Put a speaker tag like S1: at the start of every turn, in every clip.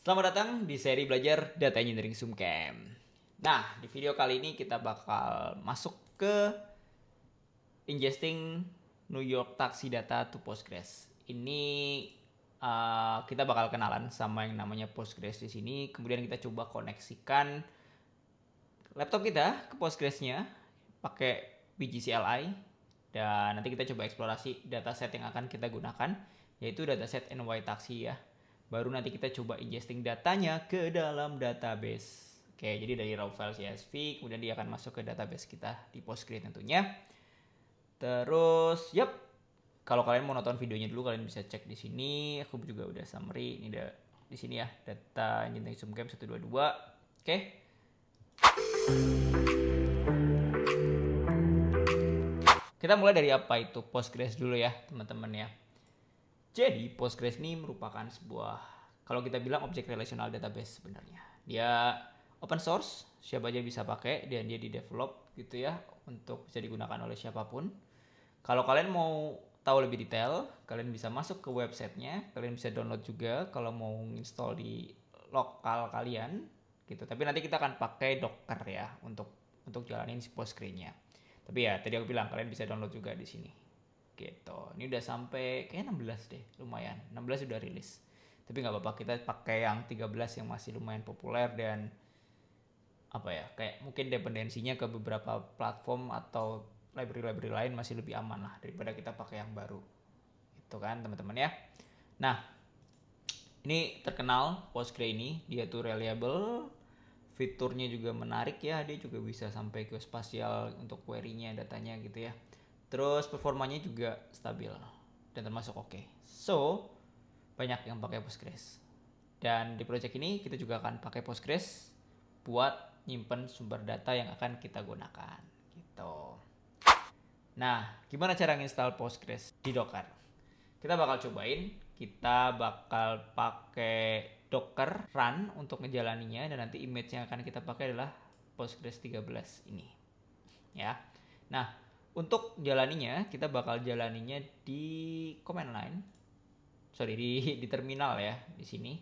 S1: Selamat datang di seri belajar Data Engineering Sumcamp. Nah, di video kali ini kita bakal masuk ke ingesting New York Taxi Data to Postgres. Ini kita bakal kenalan sama yang namanya Postgres di sini. Kemudian kita coba koneksikan laptop kita ke Postgres-nya pakai BGCLI. Dan nanti kita coba eksplorasi dataset yang akan kita gunakan, yaitu dataset NY Taxi ya. Baru nanti kita coba ingesting datanya ke dalam database. Oke, jadi dari raw file CSV, kemudian dia akan masuk ke database kita di Postgres tentunya. Terus, kalau kalian mau nonton videonya dulu, kalian bisa cek di sini. Aku juga udah summary, ini udah di sini ya, data engineering Sumcamp 122. Oke. Kita mulai dari apa itu Postgres dulu ya, teman-teman ya. Jadi Postgres ini merupakan sebuah, kalau kita bilang objek relational database sebenarnya. Dia open source, siapa aja bisa pakai, dan dia di develop gitu ya untuk bisa digunakan oleh siapapun. Kalau kalian mau tahu lebih detail, kalian bisa masuk ke websitenya, kalian bisa download juga kalau mau install di lokal kalian gitu. Tapi nanti kita akan pakai Docker ya untuk jalanin si Postgres-nya. Tapi ya tadi aku bilang kalian bisa download juga di sini. Gitu. Ini udah sampai kayak 16 deh, lumayan. 16 udah rilis. Tapi nggak apa-apa, kita pakai yang 13 yang masih lumayan populer dan apa ya, kayak mungkin dependensinya ke beberapa platform atau library-library lain masih lebih aman lah daripada kita pakai yang baru. Itu kan teman-teman ya. Nah, ini terkenal Postgres ini, dia tuh reliable, fiturnya juga menarik ya, dia juga bisa sampai ke spasial untuk query-nya, datanya gitu ya. Terus performanya juga stabil dan termasuk oke. So, banyak yang pakai Postgres. Dan di project ini kita juga akan pakai Postgres buat nyimpen sumber data yang akan kita gunakan gitu. Nah, gimana cara nginstal Postgres di Docker? Kita bakal cobain, kita bakal pakai Docker run untuk ngejalaninya, dan nanti image yang akan kita pakai adalah Postgres 13 ini. Ya. Nah, untuk jalaninya kita bakal jalaninya di command line. Sorry, di terminal ya, di sini.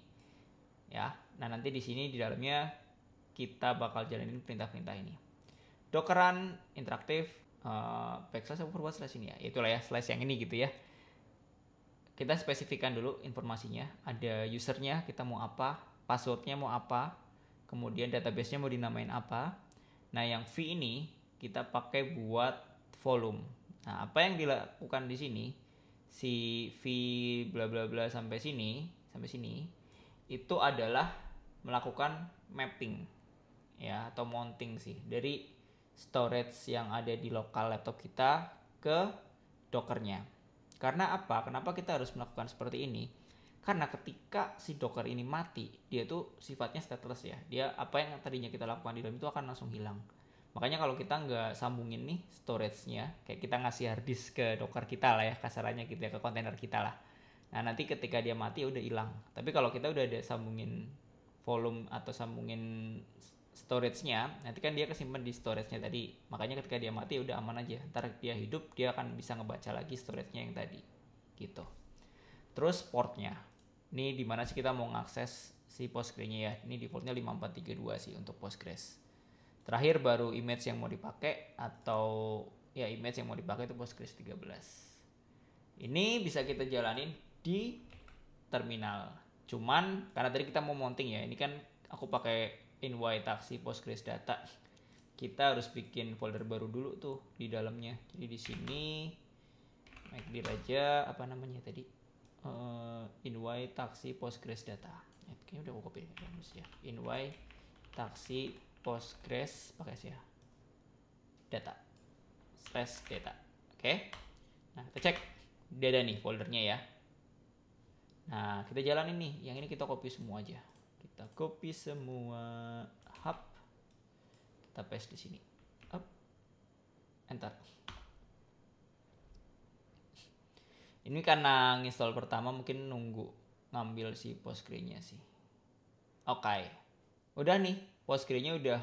S1: Ya. Nah, nanti di sini di dalamnya kita bakal jalanin perintah-perintah ini. Docker run interaktif backslash apa buat slash ini ya. Itulah ya, slash yang ini gitu ya. Kita spesifikkan dulu informasinya. Ada usernya, kita mau apa, passwordnya mau apa, kemudian database-nya mau dinamain apa. Nah, yang V ini kita pakai buat volume. Nah, apa yang dilakukan di sini, si V bla bla bla sampai sini itu adalah melakukan mapping ya, atau mounting sih, dari storage yang ada di lokal laptop kita ke Dockernya. Karena apa? Kenapa kita harus melakukan seperti ini? Karena ketika si Docker ini mati, dia tuh sifatnya stateless ya. Dia apa yang tadinya kita lakukan di dalam itu akan langsung hilang. Makanya kalau kita nggak sambungin nih storage-nya, kayak kita ngasih hard disk ke Docker kita lah ya, kasarannya gitu ya, ke kontainer kita lah. Nah, nanti ketika dia mati udah hilang. Tapi kalau kita udah ada sambungin volume atau sambungin storage-nya, nanti kan dia kesimpan di storage-nya tadi. Makanya ketika dia mati udah aman aja. Ntar dia hidup, dia akan bisa ngebaca lagi storage-nya yang tadi. Gitu. Terus portnya. Ini dimana sih kita mau ngakses si Postgres-nya ya. Ini defaultnya 5432 sih untuk Postgres. Terakhir baru image yang mau dipakai, atau ya image yang mau dipakai itu Postgres 13. Ini bisa kita jalanin di terminal. Cuman karena tadi kita mau mounting ya, ini kan aku pakai NY Taxi Postgres data. Kita harus bikin folder baru dulu tuh di dalamnya. Jadi di sini make dir aja apa namanya tadi, NY Taxi Postgres data. Kayaknya udah aku copy ya. NY Taxi Postgres pakai sih ya. Data slash data. Oke. Nah, kita cek dia ada nih foldernya ya. Nah, kita jalanin nih. Yang ini kita copy semua aja. Kita copy semua hub. Kita paste di sini. Up. Enter. Ini karena install pertama mungkin nunggu ngambil si Postgres-nya sih. Oke. Udah nih, Postgres-nya udah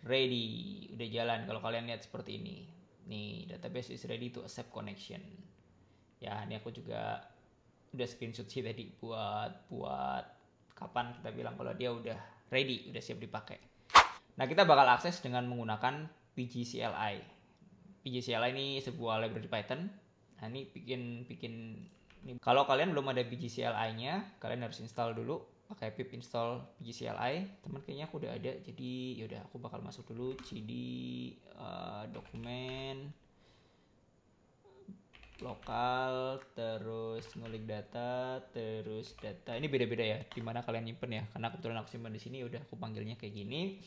S1: ready, udah jalan. Kalau kalian lihat seperti ini. Nih, database is ready to accept connection. Ya, ini aku juga udah screenshot sih tadi buat kapan kita bilang kalau dia udah ready, udah siap dipakai. Nah, kita bakal akses dengan menggunakan PGCLI. PGCLI ini sebuah library Python. Nah, ini bikin ini. Kalau kalian belum ada PGCLI-nya, kalian harus install dulu pakai pip install PGCLI. Teman kayaknya aku udah ada, jadi yaudah aku bakal masuk dulu cd dokumen lokal, terus ngulik data, terus data. Ini beda-beda ya, dimana kalian nyimpen ya. Karena kebetulan aku simpan di sini, udah aku panggilnya kayak gini.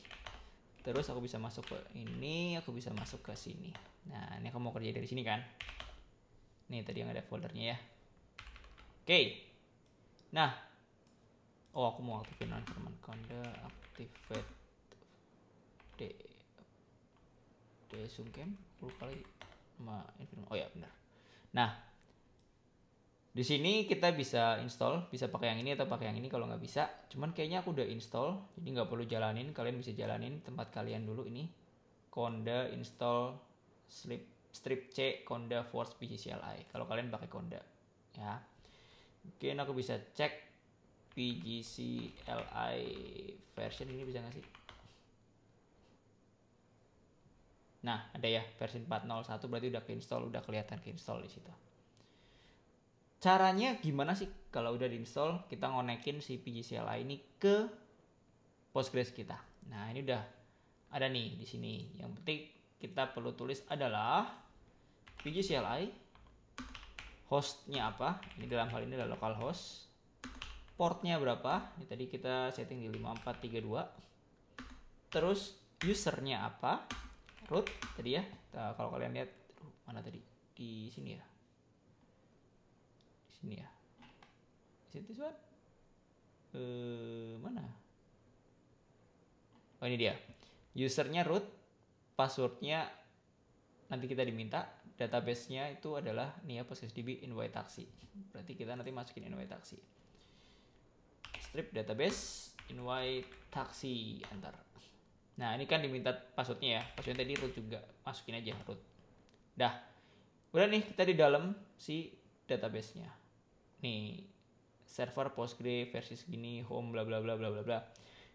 S1: Terus aku bisa masuk ke ini, aku bisa masuk ke sini. Nah, ini aku mau kerja dari sini kan. Nih tadi yang ada foldernya ya. Oke. Nah, aku mau aktifin non-format conda, activate sungkem, lupa lagi sama environment. Oh ya benar. Nah, di sini kita bisa install, bisa pakai yang ini atau pakai yang ini kalau nggak bisa. Cuman kayaknya aku udah install, jadi nggak perlu jalanin. Kalian bisa jalanin tempat kalian dulu ini. Conda install strip C conda force PGCLI. Kalau kalian pakai conda, ya. Mungkin aku bisa cek PGCLI version ini bisa nggak sih? Nah, ada ya versi 4.01 berarti udah keinstall, udah kelihatan keinstall di situ. Caranya gimana sih kalau udah diinstall kita ngonekin si PGCLI ini ke Postgres kita. Nah, ini udah ada nih di sini. Yang penting kita perlu tulis adalah PGCLI hostnya apa? Ini dalam hal ini adalah localhost. Portnya berapa? Ini tadi kita setting di 5432. Terus usernya apa? Root tadi ya. Nah, kalau kalian lihat mana tadi? Di sini ya. Di sini ya. Situ suat. Mana? Oh, ini dia. Usernya root, passwordnya nanti kita diminta, database-nya itu adalah nih ya PostgreSDB invite taxi. Berarti kita nanti masukin invite taxi. Strip database invite taxi enter. Nah, ini kan diminta passwordnya ya. Passwordnya tadi root juga. Masukin aja root. Dah. Udah nih kita di dalam si database-nya. Nih, server Postgre versi segini, home bla bla bla bla bla bla.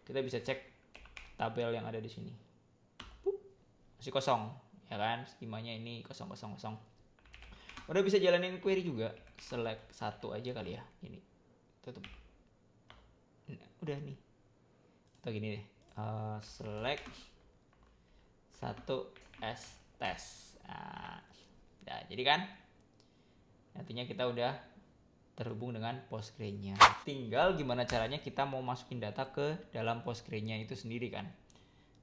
S1: Kita bisa cek tabel yang ada di sini. Masih kosong, ya kan? Skemanya ini kosong. Udah bisa jalanin query juga. Select satu aja kali ya. Ini. Tutup. Udah nih. Atau gini deh. Select satu s test. Nah, jadi kan nantinya kita udah terhubung dengan Postgre-nya. Tinggal gimana caranya kita mau masukin data ke dalam Postgre-nya itu sendiri kan.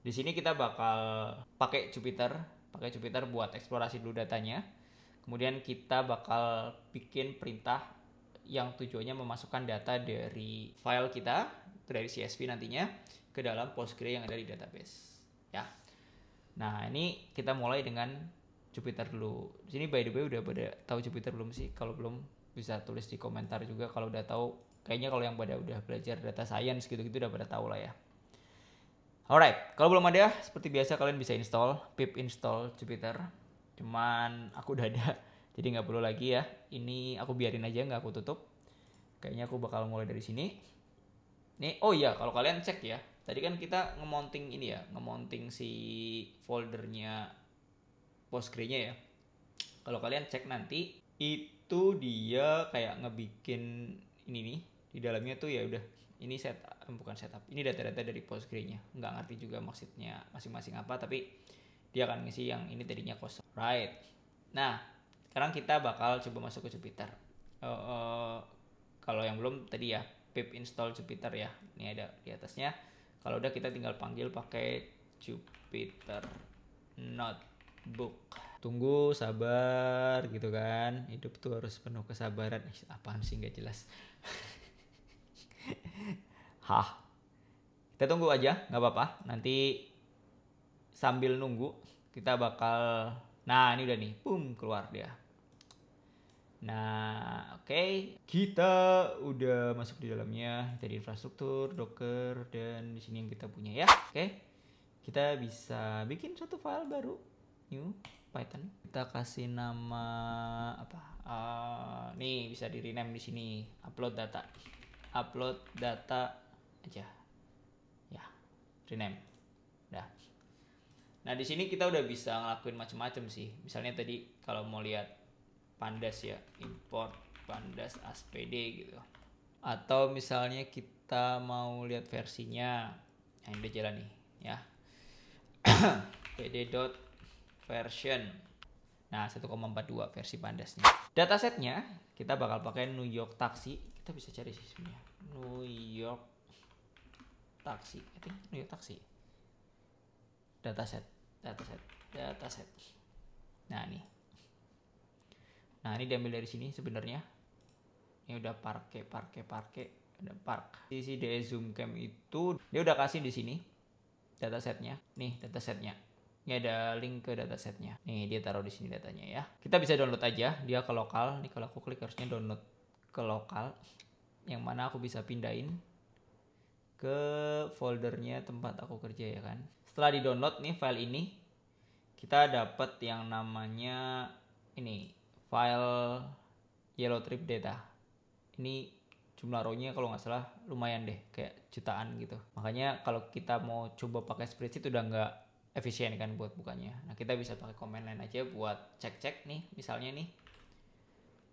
S1: Di sini kita bakal pakai Jupyter buat eksplorasi dulu datanya. Kemudian kita bakal bikin perintah yang tujuannya memasukkan data dari file kita, dari CSV nantinya, ke dalam Postgre yang ada di database. Ya. Nah, ini kita mulai dengan Jupyter dulu. Di sini by the way udah pada tahu Jupyter belum sih? Kalau belum bisa tulis di komentar juga kalau udah tahu. Kayaknya kalau yang pada udah belajar data science gitu-gitu udah pada tahu lah ya. Alright, kalau belum ada seperti biasa kalian bisa install pip install Jupyter. Cuman aku udah ada, jadi nggak perlu lagi ya. Ini aku biarin aja, nggak aku tutup. Kayaknya aku bakal mulai dari sini. Nih, oh iya, kalau kalian cek ya, tadi kan kita ngemounting ini ya, ngemounting si foldernya Postgre-nya ya. Kalau kalian cek nanti, itu dia kayak ngebikin ini nih, di dalamnya tuh ya udah, ini bukan setup, ini data-data dari Postgre-nya. Nggak ngerti juga maksudnya masing-masing apa, tapi dia akan ngisi yang ini tadinya kosong. Right. Nah, sekarang kita bakal coba masuk ke Jupyter. Kalau yang belum tadi ya, pip install Jupyter ya. Ini ada di atasnya. Kalau udah kita tinggal panggil pakai Jupyter Notebook. Tunggu, sabar gitu kan. Hidup tuh harus penuh kesabaran. Apaan sih nggak jelas. Hah. Kita tunggu aja, nggak apa-apa. Nanti sambil nunggu kita bakal. Nah, ini udah nih. Boom, keluar dia. Nah, oke. Kita udah masuk di dalamnya. Dari infrastruktur, Docker, dan di sini yang kita punya ya. Oke. Kita bisa bikin satu file baru. New Python. Kita kasih nama apa? Nih bisa di rename di sini. Upload data. aja. Ya, rename. Dah. Nah, di sini kita udah bisa ngelakuin macam-macam sih. Misalnya tadi kalau mau lihat Pandas ya, import Pandas ASPD gitu. Atau misalnya kita mau lihat versinya. Nah, ini udah jalan nih ya. pd.version. Nah, 1,42 versi Pandasnya. Datasetnya kita bakal pakai New York Taxi. Kita bisa cari sih sebenarnya. New York Taxi. New York Taxi. Dataset. Nah, ini diambil dari sini sebenarnya. Ini udah parke. Ada park. Di DE Zoom Cam itu dia udah kasih di sini datasetnya. Nih datasetnya. Ini ada link ke datasetnya. Nih dia taruh di sini datanya ya. Kita bisa download aja. Dia ke lokal. Nih kalau aku klik harusnya download ke lokal. Yang mana aku bisa pindahin ke foldernya tempat aku kerja ya kan. Setelah di download nih file ini, kita dapat yang namanya ini file Yellow Trip Data. Ini jumlah row-nya kalau nggak salah lumayan deh, kayak jutaan gitu. Makanya kalau kita mau coba pakai spreadsheet udah nggak efisien kan buat bukanya. Nah, kita bisa pakai command line aja buat cek-cek nih, misalnya nih.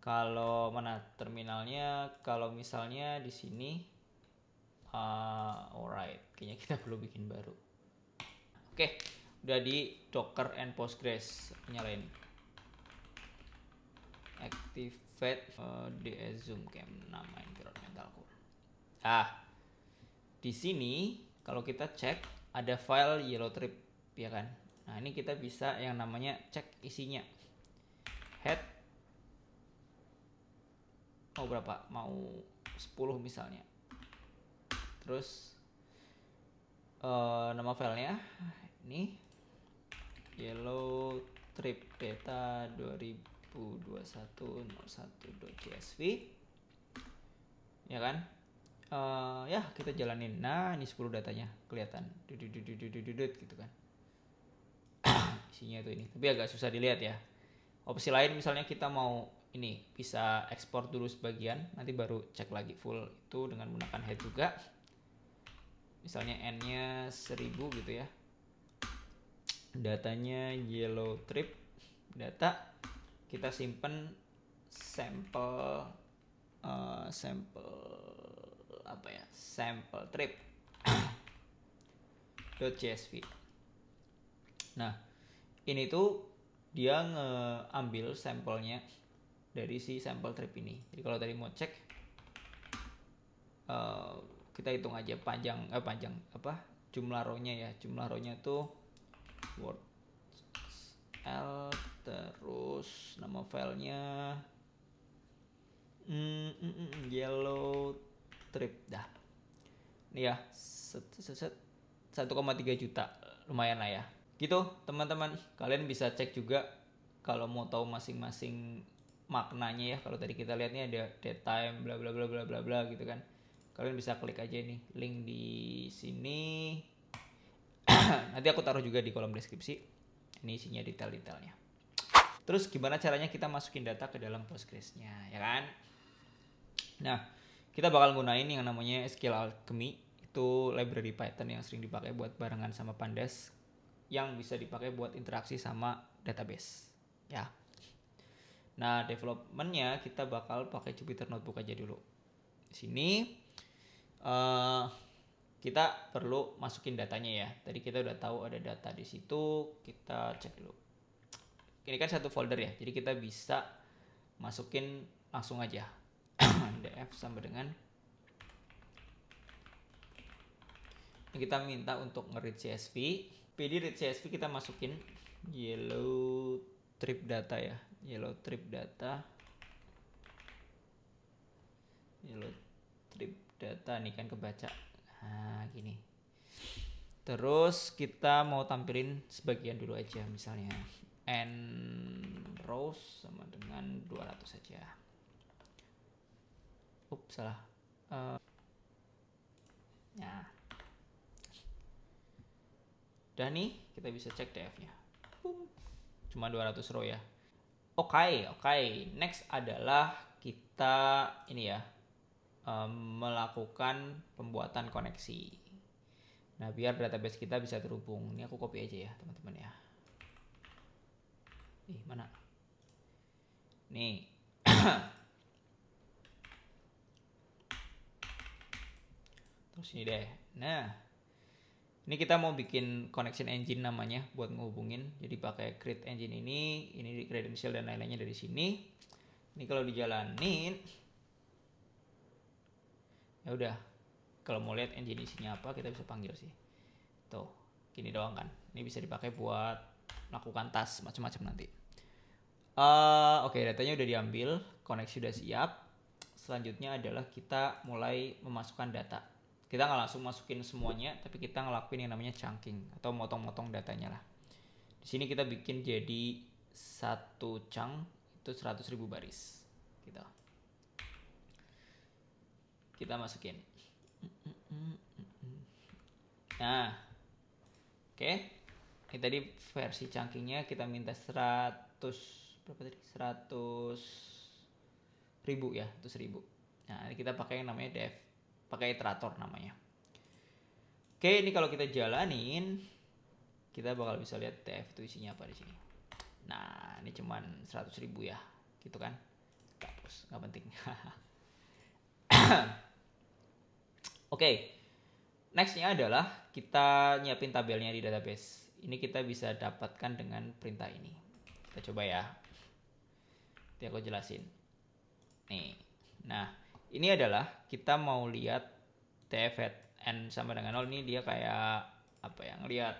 S1: Kalau mana terminalnya, kalau misalnya di sini alright, kayaknya kita perlu bikin baru. Oke, udah di Docker and Postgres, nyalain. Activate DE Zoom Cam, nama environmentalku. Di sini kalau kita cek ada file Yellow Trip ya kan. Nah, ini kita bisa yang namanya cek isinya. Head mau berapa? Mau 10 misalnya. Terus nama filenya ini Yellow Trip Data 2021.01.csv ya kan. Ya kita jalanin. Nah, ini 10 datanya kelihatan gitu kan. Isinya itu ini, tapi agak susah dilihat ya. Opsi lain misalnya kita mau ini bisa ekspor dulu sebagian, nanti baru cek lagi full itu dengan menggunakan head juga. Misalnya n-nya 1000 gitu ya. Datanya Yellow Trip data, kita simpen sampel sample trip .csv. Nah, ini tuh dia ngeambil sampelnya dari si sample trip ini. Jadi kalau tadi mau cek kita hitung aja jumlah row-nya ya. Jumlah row-nya tuh word l terus nama filenya Yellow Trip dah. Ini ya 1,3 juta, lumayan lah ya. Gitu teman-teman, kalian bisa cek juga kalau mau tahu masing-masing maknanya ya. Kalau tadi kita lihatnya ada date time bla bla bla bla bla bla gitu kan. Kalian bisa klik aja nih link di sini. Nanti aku taruh juga di kolom deskripsi. Ini isinya detail-detailnya. Terus gimana caranya kita masukin data ke dalam Postgres-nya ya kan? Nah, kita bakal gunain yang namanya SQL Alchemy. Itu library Python yang sering dipakai buat barengan sama Pandas, yang bisa dipakai buat interaksi sama database ya. Nah, developmentnya kita bakal pakai Jupyter Notebook aja dulu. Di sini kita perlu masukin datanya ya. Tadi kita udah tahu ada data di situ, kita cek dulu. Ini kan satu folder ya, jadi kita bisa masukin langsung aja. df sama dengan kita minta untuk nge-read CSV. PD read CSV kita masukin Yellow Trip Data ya. Yellow Trip Data nih kan kebaca. Nah, gini. Terus kita mau tampilin sebagian dulu aja, misalnya n rows sama dengan 200 saja. Salah. Nah. Udah nih, kita bisa cek df-nya. Cuma 200 row ya. Oke. Next adalah kita ini ya. melakukan pembuatan koneksi. Nah, biar database kita bisa terhubung. Ini aku copy aja ya, teman-teman ya. Mana? Nih. Terus ini deh. Nah, ini kita mau bikin connection engine namanya buat ngehubungin. Jadi pakai create engine ini di credential dan lain-lainnya dari sini. Ini kalau dijalanin, ya udah. Kalau mau lihat engine isinya apa, kita bisa panggil sih. Tuh, gini doang kan. Ini bisa dipakai buat melakukan task macam-macam nanti. Oke, datanya udah diambil, koneksi udah siap. Selanjutnya adalah kita mulai memasukkan data. Kita nggak langsung masukin semuanya, tapi kita ngelakuin yang namanya chunking atau motong-motong datanya lah. Di sini kita bikin jadi satu chunk itu 100.000 baris. Gitu. Kita masukin. Nah, oke. Ini tadi versi chunkingnya kita minta 100 berapa tadi? 100.000 ya, itu 1.000. Nah, ini kita pakai yang namanya dev, pakai iterator namanya. Oke, ini kalau kita jalanin, kita bakal bisa lihat dev itu isinya apa di sini. Nah, ini cuman 100.000 ya, gitu kan? Hapus, nggak penting. Oke. Nextnya adalah kita nyiapin tabelnya di database. Ini kita bisa dapatkan dengan perintah ini. Kita coba ya. Nanti aku jelasin. Nih. Nah, ini adalah kita mau lihat tf n sama dengan 0. Ini dia kayak apa ya? Ngelihat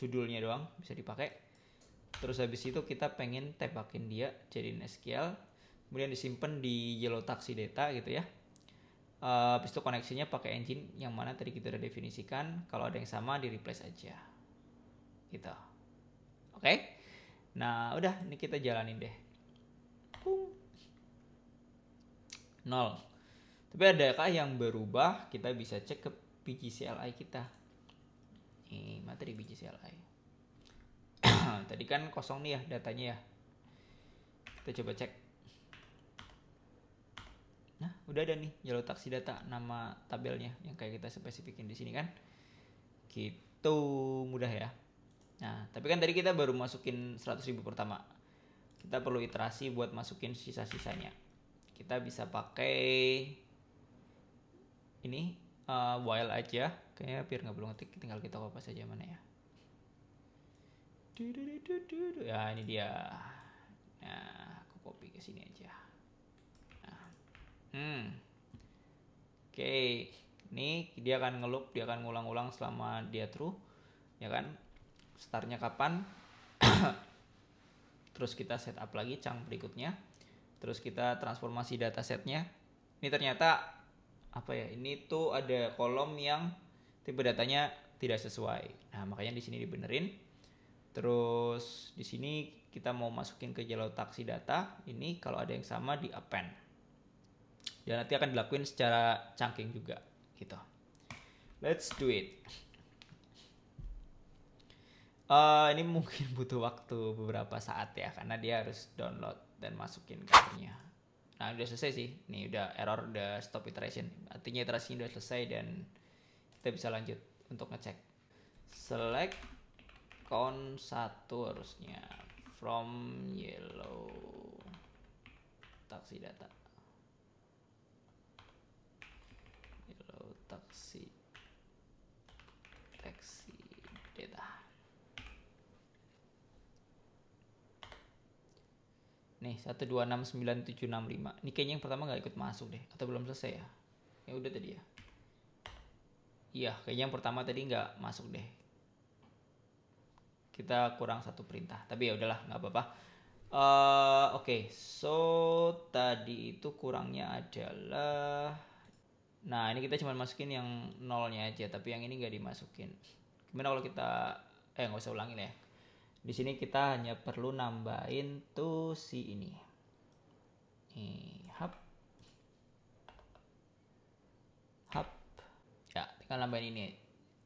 S1: judulnya doang bisa dipakai. Terus habis itu kita pengen tembakin dia jadi SQL. Kemudian disimpan di yellow taxi data gitu ya. Habis itu koneksinya pakai engine yang mana tadi kita udah definisikan. Kalau ada yang sama di replace aja gitu. Oke. Nah udah, ini kita jalanin deh. 0. Tapi adakah yang berubah? Kita bisa cek ke BGCLI kita. Ini materi BGCLI. Tadi kan kosong nih ya datanya ya. Kita coba cek. Nah, udah ada nih yellow taxi data nama tabelnya yang kayak kita spesifikin di sini kan. Gitu mudah ya. Nah, tapi kan tadi kita baru masukin 100.000 pertama. Kita perlu iterasi buat masukin sisa-sisanya. Kita bisa pakai ini while aja. Kayaknya biar nggak perlu ngetik, tinggal kita copy saja mana ya. Ya, ini dia. Nah, aku copy ke sini aja. Oke, ini dia akan ngeloop, dia akan ngulang-ulang selama dia true, ya kan? Startnya kapan? Terus kita setup lagi chunk berikutnya. Terus kita transformasi datasetnya. Ini ternyata apa ya? Ini tuh ada kolom yang tipe datanya tidak sesuai. Nah, makanya di sini dibenerin. Terus di sini kita mau masukin ke yellow taxi data. Ini kalau ada yang sama di append. Dan nanti akan dilakuin secara chunking juga gitu. Let's do it. Ini mungkin butuh waktu beberapa saat ya, karena dia harus download dan masukin covernya. Nah udah selesai sih. Nih udah error, udah stop iteration. Artinya iterasi udah selesai dan kita bisa lanjut untuk ngecek. Select count 1 harusnya from yellow taxi data. Taxi data. Nih 1269765. Ini kayaknya yang pertama nggak ikut masuk deh, atau belum selesai ya? Ya udah tadi ya. Iya, kayaknya yang pertama tadi nggak masuk deh. Kita kurang satu perintah, tapi ya udahlah, nggak apa-apa. Oke, so tadi itu kurangnya adalah. Nah ini kita cuma masukin yang nolnya aja, tapi yang ini nggak dimasukin. Gimana kalau kita nggak usah ulangin ya. Di sini kita hanya perlu nambahin tuh si ini. Hub. Ya tinggal nambahin ini.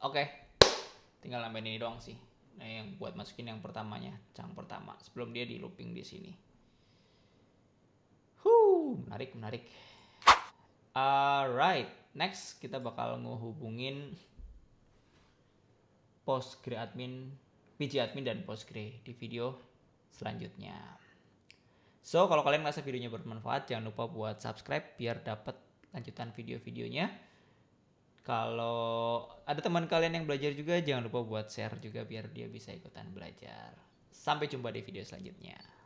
S1: Oke. Tinggal nambahin ini doang sih. Nah yang buat masukin yang pertamanya, chunk pertama, sebelum dia di looping di sini. Menarik. Alright, next kita bakal ngehubungin PostgreAdmin, pgadmin dan Postgre di video selanjutnya. So, kalau kalian merasa videonya bermanfaat, jangan lupa buat subscribe biar dapat lanjutan video-videonya. Kalau ada teman kalian yang belajar juga, jangan lupa buat share juga biar dia bisa ikutan belajar. Sampai jumpa di video selanjutnya.